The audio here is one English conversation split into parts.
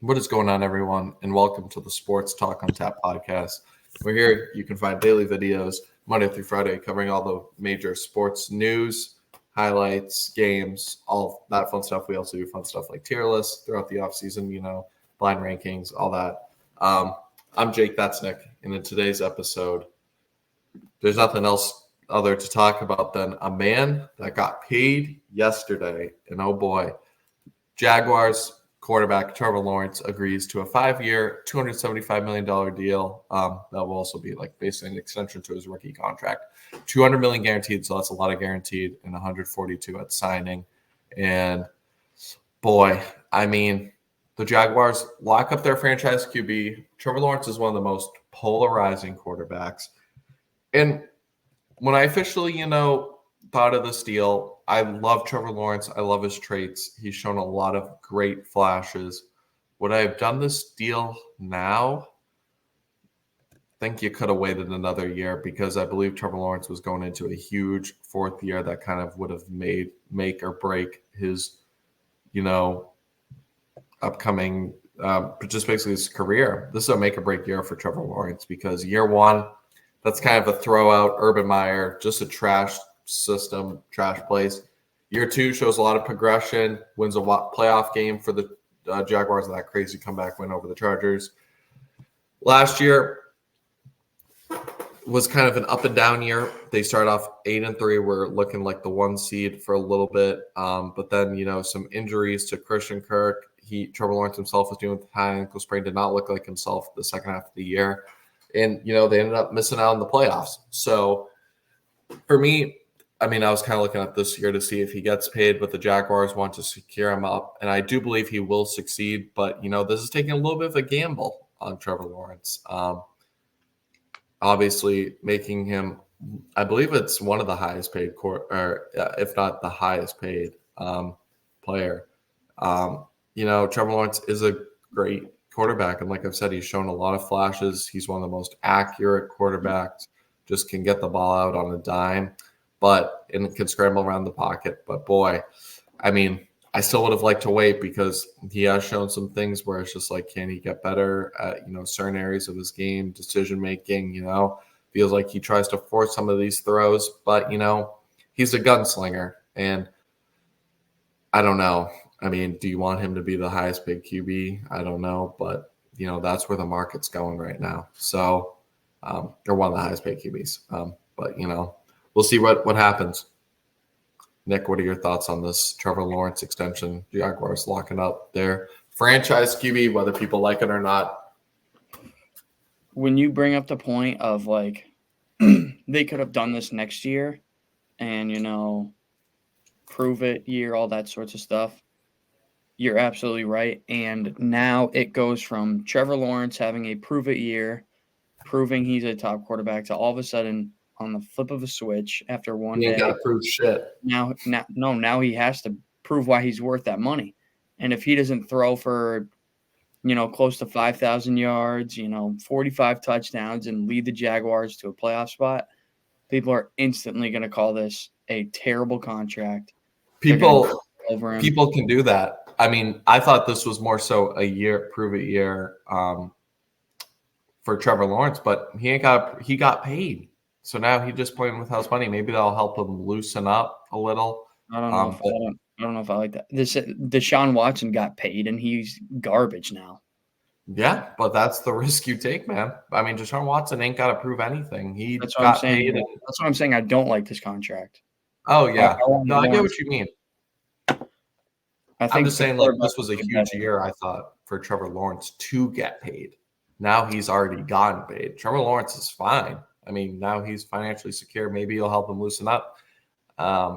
What is going on, everyone? And welcome to the Sports Talk on Tap podcast. We're here. You can find daily videos Monday through Friday covering all the major sports news, highlights, games, all that fun stuff. We also do fun stuff like tier lists throughout the offseason, blind rankings, all that. I'm Jake, that's Nick. And in today's episode, there's nothing else other to talk about than a man that got paid yesterday. And oh boy, Jaguars quarterback Trevor Lawerence agrees to a 5-year, $275 million deal. That will also be basically an extension to his rookie contract. $200 million guaranteed, so that's a lot of guaranteed, and $142 at signing. And boy, the Jaguars lock up their franchise QB. Trevor Lawerence is one of the most polarizing quarterbacks. And when I officially, thought of this deal, I love Trevor Lawerence. I love his traits. He's shown a lot of great flashes. Would I have done this deal now? I think you could have waited another year because I believe Trevor Lawerence was going into a huge fourth year that kind of would have make or break his, upcoming, just basically his career. This is a make or break year for Trevor Lawerence because year one, that's kind of a throw-out, Urban Meyer, just a trash system, trash place. Year two shows a lot of progression, wins a playoff game for the Jaguars and that crazy comeback win over the Chargers. Last year was kind of an up and down year. They started off 8-3, were looking like the 1 seed for a little bit. But then, some injuries to Christian Kirk. Trevor Lawerence himself was dealing with high ankle sprain, did not look like himself the second half of the year. And, they ended up missing out on the playoffs. So for me, I was kind of looking at this year to see if he gets paid, but the Jaguars want to secure him up. And I do believe he will succeed. But, this is taking a little bit of a gamble on Trevor Lawerence. Obviously, making him, I believe it's one of the highest paid, if not the highest paid player. Trevor Lawerence is a great quarterback. And like I've said, he's shown a lot of flashes. He's one of the most accurate quarterbacks, just can get the ball out on a dime, and can scramble around the pocket. But boy, I still would have liked to wait because he has shown some things where it's just can he get better at, certain areas of his game, decision-making, feels like he tries to force some of these throws, but, he's a gunslinger. And I don't know. Do you want him to be the highest paid QB? I don't know, but that's where the market's going right now. So, or one of the highest paid QBs. But we'll see what happens. Nick, what are your thoughts on this Trevor Lawerence extension? Jaguars locking up their franchise QB, whether people like it or not. When you bring up the point of they could have done this next year and prove it year, all that sorts of stuff. You're absolutely right. And now it goes from Trevor Lawerence having a prove it year, proving he's a top quarterback, to all of a sudden on the flip of a switch after one day. He ain't got to prove shit. Now he has to prove why he's worth that money. And if he doesn't throw for, close to 5,000 yards, 45 touchdowns and lead the Jaguars to a playoff spot, people are instantly going to call this a terrible contract. People can do that. I thought this was more so a year, prove it year for Trevor Lawerence, but he got paid. So now he's just playing with house money. Maybe that'll help him loosen up a little. I don't know if I like that. Deshaun Watson got paid and he's garbage now. Yeah, but that's the risk you take, man. Deshaun Watson ain't got to prove anything. That's what I'm saying. I don't like this contract. Oh, yeah. I get what you mean. I'm just saying, this was a huge year, I thought, for Trevor Lawerence to get paid. Now he's already gotten paid. Trevor Lawerence is fine. Now he's financially secure. Maybe it'll help him loosen up. I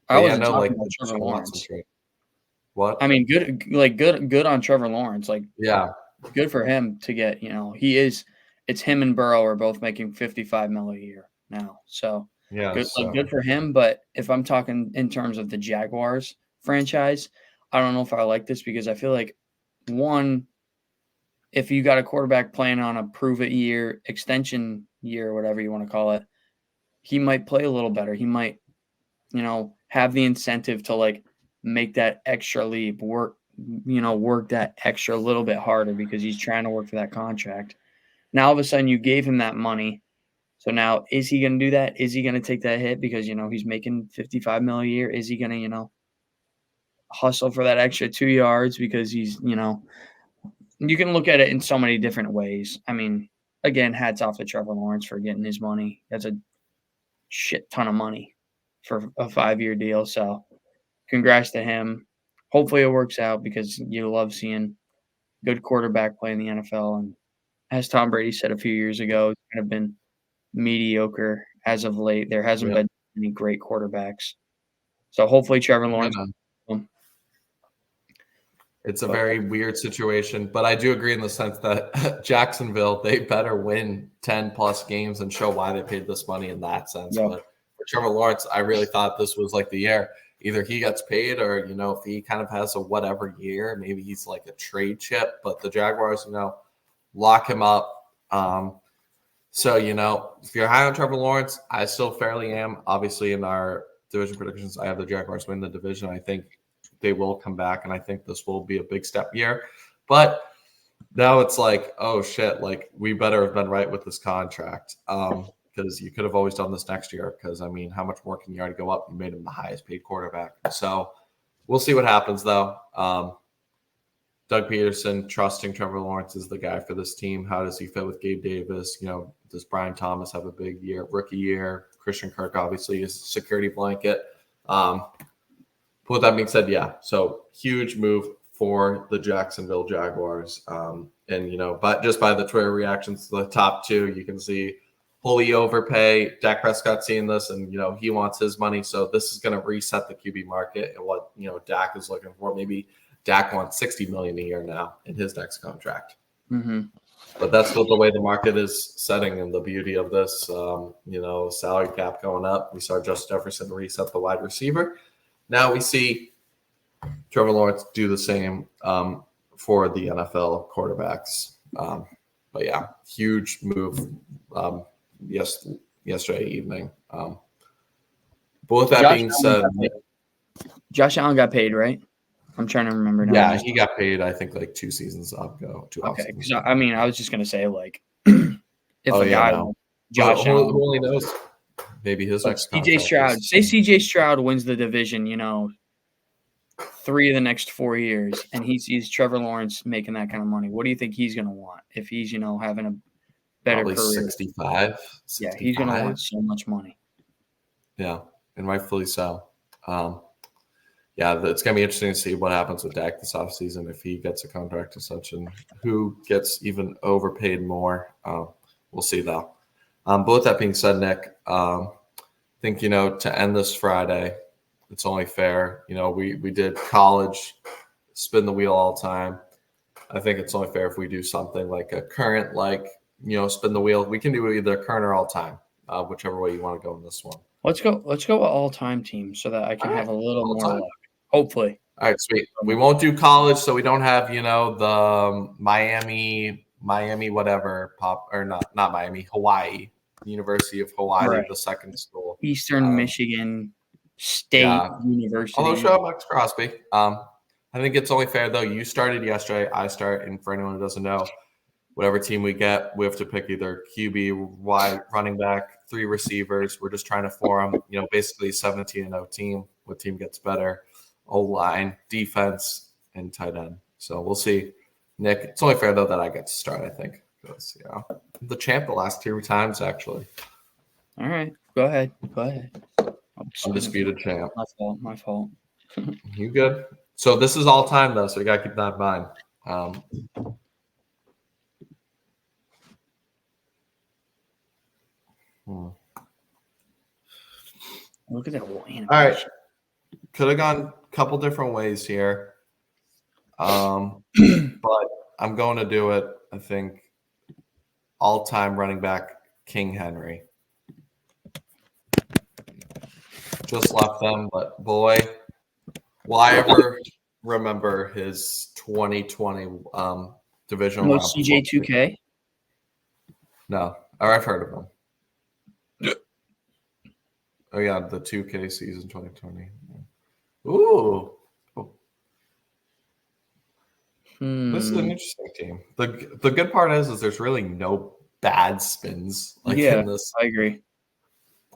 wasn't talking about Trevor Lawerence. What? Good on Trevor Lawerence. Yeah. Good for him to get, it's him and Burrow are both making $55 million a year now. So, yeah, good for him. But if I'm talking in terms of the Jaguars franchise, I don't know if I like this because I feel like, one, if you got a quarterback playing on a prove-it year, extension year, whatever you want to call it, he might play a little better. He might, have the incentive to make that extra leap, work work that extra little bit harder because he's trying to work for that contract. Now, all of a sudden, you gave him that money. So now, is he going to do that? Is he going to take that hit because, he's making $55 million a year? Is he going to, hustle for that extra 2 yards because he's, you can look at it in so many different ways. I mean, again, hats off to Trevor Lawerence for getting his money. That's a shit ton of money for a 5-year deal. So congrats to him. Hopefully it works out because you love seeing good quarterback play in the NFL. And as Tom Brady said a few years ago, it's kind of been mediocre as of late. There hasn't been any great quarterbacks. So hopefully Trevor Lawrence. It's a very weird situation, but I do agree in the sense that Jacksonville, they better win 10-plus games and show why they paid this money in that sense. Yep. But for Trevor Lawrence, I really thought this was like the year. Either he gets paid or, if he kind of has a whatever year, maybe he's like a trade chip. But the Jaguars, lock him up. So, if you're high on Trevor Lawrence, I still fairly am. Obviously, in our division predictions, I have the Jaguars win the division. I think they will come back, and I think this will be a big step year. But now it's like, oh, shit, like we better have been right with this contract because you could have always done this next year because, how much more can you already go up? You made him the highest paid quarterback. So we'll see what happens, though. Doug Peterson trusting Trevor Lawerence is the guy for this team. How does he fit with Gabe Davis? Does Brian Thomas have a big year, rookie year? Christian Kirk obviously is a security blanket. With that being said, yeah, so huge move for the Jacksonville Jaguars. But just by the Twitter reactions to the top two, you can see holy overpay. Dak Prescott seeing this, and he wants his money. So this is going to reset the QB market and what Dak is looking for. Maybe Dak wants $60 million a year now in his next contract. Mm-hmm. But that's the way the market is setting, and the beauty of this, salary cap going up. We saw Justin Jefferson reset the wide receiver. Now we see Trevor Lawrence do the same for the NFL quarterbacks. But yeah, huge move yesterday evening. Both that being said, Josh Allen got paid, right? I'm trying to remember now. Yeah, he got paid, I think, like 2 seasons ago. Okay, because I was just going to say, like, if Josh Allen. Who only knows? Maybe his next CJ Stroud. Say CJ Stroud wins the division, 3 of the next 4 years, and he sees Trevor Lawrence making that kind of money. What do you think he's going to want if he's, having a better Probably career? 65. Yeah, he's going to want so much money. Yeah, and rightfully so. Yeah, it's going to be interesting to see what happens with Dak this offseason if he gets a contract as such and who gets even overpaid more. We'll see, though. But with that being said, Nick, I think, to end this Friday, it's only fair. We did college, spin the wheel all the time. I think it's only fair if we do something like a current, spin the wheel. We can do either current or all time, whichever way you want to go in this one. Let's go with all-time teams so that I can have a little more luck. Hopefully. All right, sweet. We won't do college, so we don't have, the Miami whatever not Miami, Hawaii, University of Hawaii, right. The second school. Eastern Michigan State University. Although shout out Max Crosby. I think it's only fair, though. You started yesterday. I start, and for anyone who doesn't know, whatever team we get, we have to pick either QB, wide, running back, 3 receivers. We're just trying to form, basically a 17-0 team. What team gets better? O-line, defense, and tight end. So we'll see. Nick, it's only fair, though, that I get to start, I think. Because, the champ the last 2 times, actually. All right. Go ahead. Undisputed champ. My fault. You good? So this is all time, though, so you got to keep that in mind. Look at that whole animation. All right. Could have gone a couple different ways here. But I'm going to do it, I think, all-time running back King Henry. Just left them, but boy, will I ever remember his 2020 divisional round. CJ2K? No. I've heard of him. Oh, yeah, the 2K season 2020. Ooh. This is an interesting team. The good part is there's really no bad spins in this. I agree.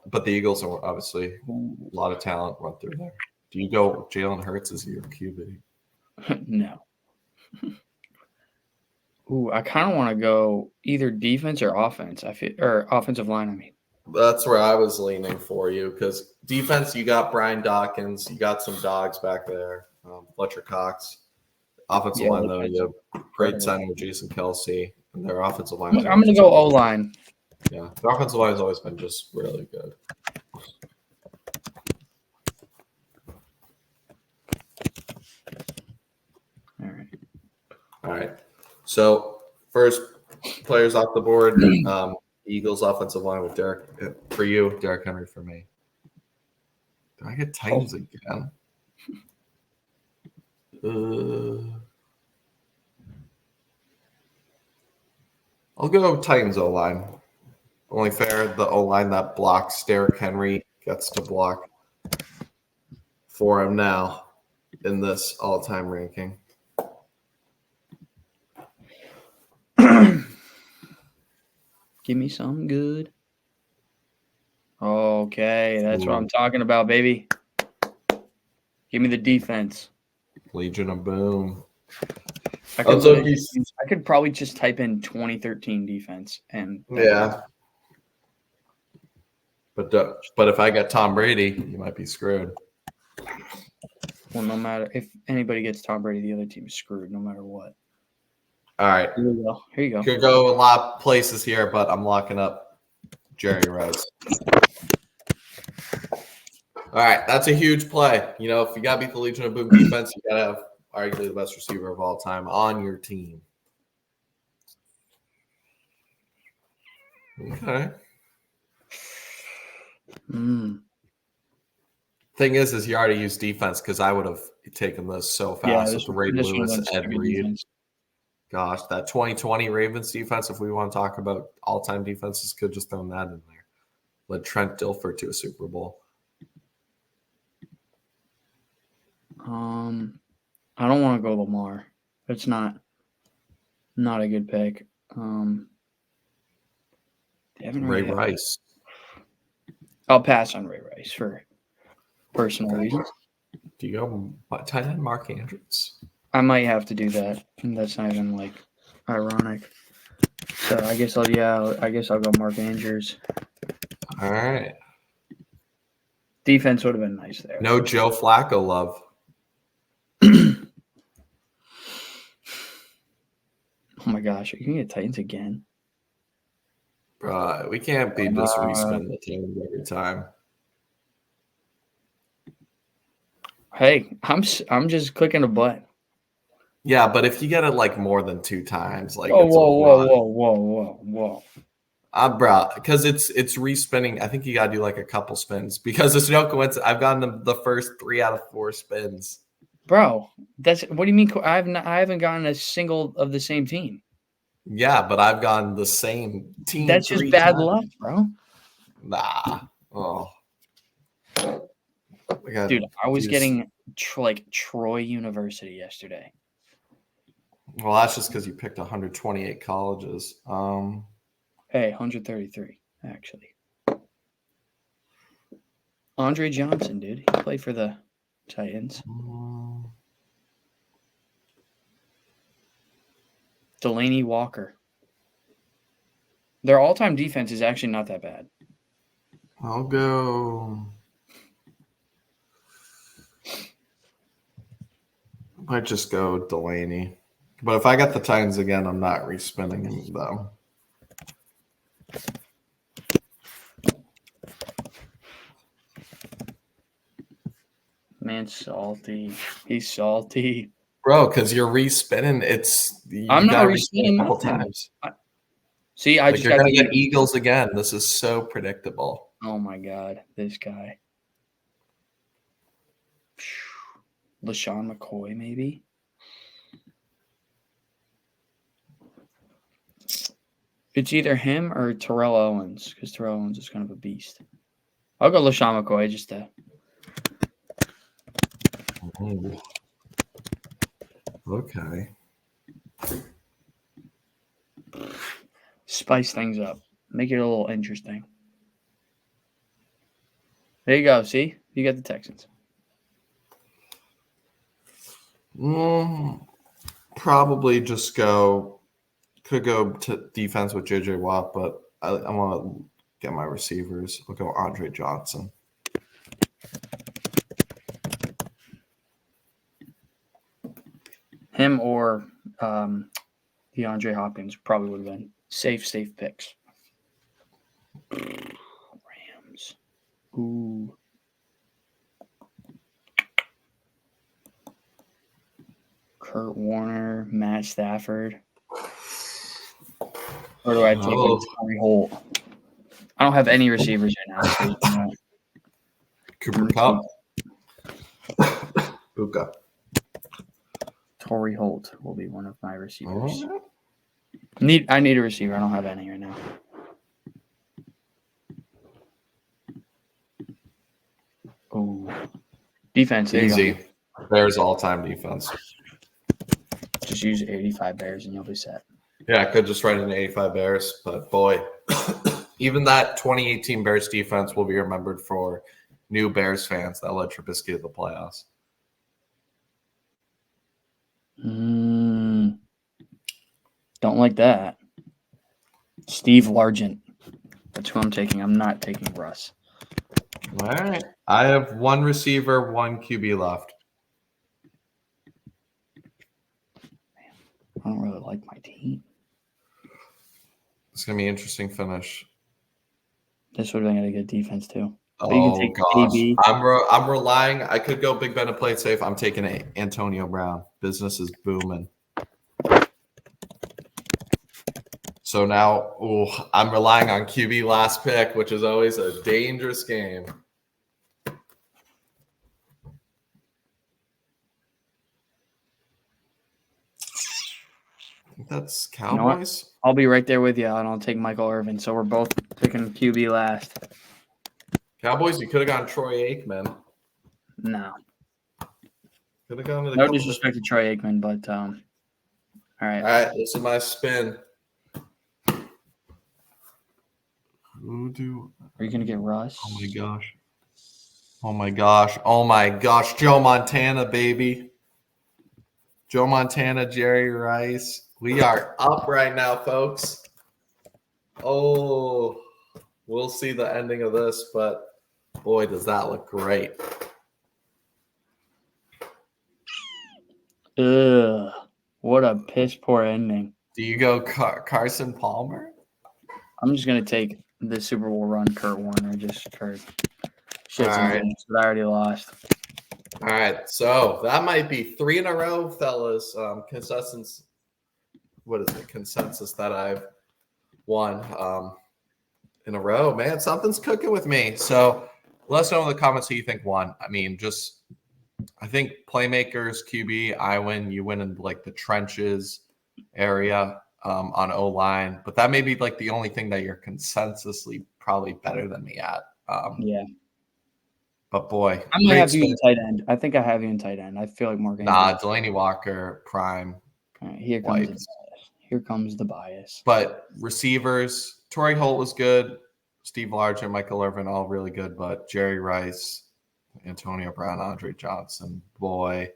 But the Eagles are obviously a lot of talent run through there. Do you go Jalen Hurts as your QB? No. Ooh, I kind of want to go either defense or offense. Or offensive line. I mean, That's where I was leaning for you because defense, you got Brian Dawkins, you got some dogs back there, Fletcher Cox. Offensive line, though, you have great signing with Jason Kelsey, and their offensive line. I'm going to go O-line. Yeah, the offensive line has always been just really good. All right. So first players off the board, Eagles offensive line with Derek for you, Derek Henry for me. Do I get Titans again? I'll go Titans O-line. Only fair, the O-line that blocks Derrick Henry gets to block for him now in this all-time ranking. Give me something good. Okay, that's what I'm talking about, baby. Give me the defense. Legion of Boom. I could probably just type in 2013 defense and But if I get Tom Brady, you might be screwed. Well, no matter if anybody gets Tom Brady, the other team is screwed no matter what. All right. Here you go. Could go a lot of places here, but I'm locking up Jerry Rice. All right, that's a huge play. You know, if you got to beat the Legion of Boom defense, you got to have arguably the best receiver of all time on your team. Okay. Thing is you already used defense because I would have taken this so fast with Ray Lewis and Ed Reed. Gosh, that 2020 Ravens defense, if we want to talk about all-time defenses, could just throw that in there. Led Trent Dilfer to a Super Bowl. I don't want to go Lamar. It's not a good pick. Ray Rice. I'll pass on Ray Rice for personal reasons. Do you go tight end Mark Andrews? I might have to do that. And that's not even ironic. So I guess I'll go Mark Andrews. All right. Defense would have been nice there. No Joe Flacco love. Oh my gosh, are you gonna get Titans again? Bro, we can't be just respin the Titans every time. Hey, I'm just clicking a button. Yeah, but if you get it more than 2 times, whoa. Bro, because it's respinning. I think you gotta do a couple spins because it's no coincidence. I've gotten the first 3 out of 4 spins. Bro, what do you mean? I haven't gotten a single of the same team. Yeah, but I've gotten the same team. That's just bad luck, bro. Nah. Oh. Dude, I was getting Troy University yesterday. Well, that's just because you picked 128 colleges. Hey, 133 actually. Andre Johnson, dude, he played for the Titans. Delaney Walker. Their all-time defense is actually not that bad. I'll go. Might just go Delaney. But if I got the Titans again, I'm not respinning him, though. Man's salty. He's salty. Bro, because you're respinning. I'm not respinning a couple times. See, I just you're going to get Eagles again. This is so predictable. Oh, my God. This guy. LaShawn McCoy, maybe? It's either him or Terrell Owens, because Terrell Owens is kind of a beast. I'll go LaShawn McCoy just to. Ooh. Okay. Spice things up. Make it a little interesting. There you go. See? You got the Texans. Probably just could go to defense with JJ Watt, but I want to get my receivers. I'll go Andre Johnson. Him or DeAndre Hopkins probably would have been safe picks. Rams. Ooh. Kurt Warner, Matt Stafford. Or do I take like Torrey Holt? I don't have any receivers right now. So Cooper Kupp. Buka. Torrey Holt will be one of my receivers. I need a receiver. I don't have any right now. Oh, defense. There Easy. Bears all-time defense. Just use 85 Bears and you'll be set. Yeah, I could just write in 85 Bears, but boy, even that 2018 Bears defense will be remembered for new Bears fans that led Trubisky to the playoffs. Don't like that. Steve Largent. That's who I'm taking. I'm not taking Russ. All right. I have one receiver, one QB left. I don't really like my team. It's going to be an interesting finish. This would have been a good defense, too. But Oh, gosh. I'm relying. I could go Big Ben and play it safe. I'm taking Antonio Brown. Business is booming. So now, I'm relying on QB last pick, which is always a dangerous game. That's Cowboys. You know, I'll be right there with you, and I'll take Michael Irvin. So we're both picking QB last. Cowboys, you could have gone Troy Aikman. No. Could have gone to the no disrespect to Troy Aikman, but all right. All right, this is my spin. Are you gonna get Russ? Oh my gosh. Oh my gosh. Oh my gosh. Joe Montana, baby. Joe Montana, Jerry Rice. We are up right now, folks. Oh, we'll see the ending of this, but boy, does that look great. Ugh. What a piss poor ending. Do you go Carson Palmer? I'm just going to take the Super Bowl run, Kurt Warner. Just Kurt. Shits right. and things, but I already lost. All right, so that might be 3 in a row, fellas. Consensus. What is it? Consensus that I've won in a row. Man, something's cooking with me. So let us know in the comments who you think won. I mean, I think playmakers, QB, I win. You win in like the trenches area on O-line. But that may be like the only thing that you're consensusly probably better than me at. Yeah. But boy. I'm going to have you in tight end. I think I have you in tight end. I feel like Morgan. Delaney Walker, prime. All right, here comes the bias. Here comes the bias. But receivers, Torrey Holt was good. Steve Largent, Michael Irvin, all really good. But Jerry Rice, Antonio Brown, Andre Johnson, boy.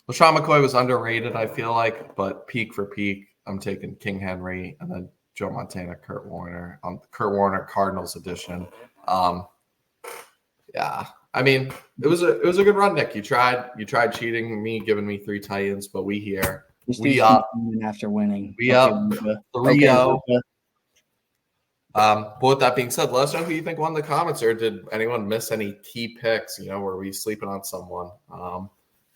LaShawn McCoy was underrated, I feel like. But peak for peak, I'm taking King Henry and then Joe Montana, Kurt Warner. Kurt Warner, Cardinals edition. Yeah. I mean, it was a good run, Nick. You tried cheating me, giving me 3 tie-ins, but we up after winning. We up 3-0. But with that being said, let us know who you think won the comments, or did anyone miss any key picks? Were we sleeping on someone?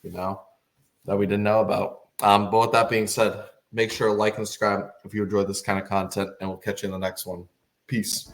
That we didn't know about. But with that being said, make sure to like and subscribe if you enjoyed this kind of content, and we'll catch you in the next one. Peace.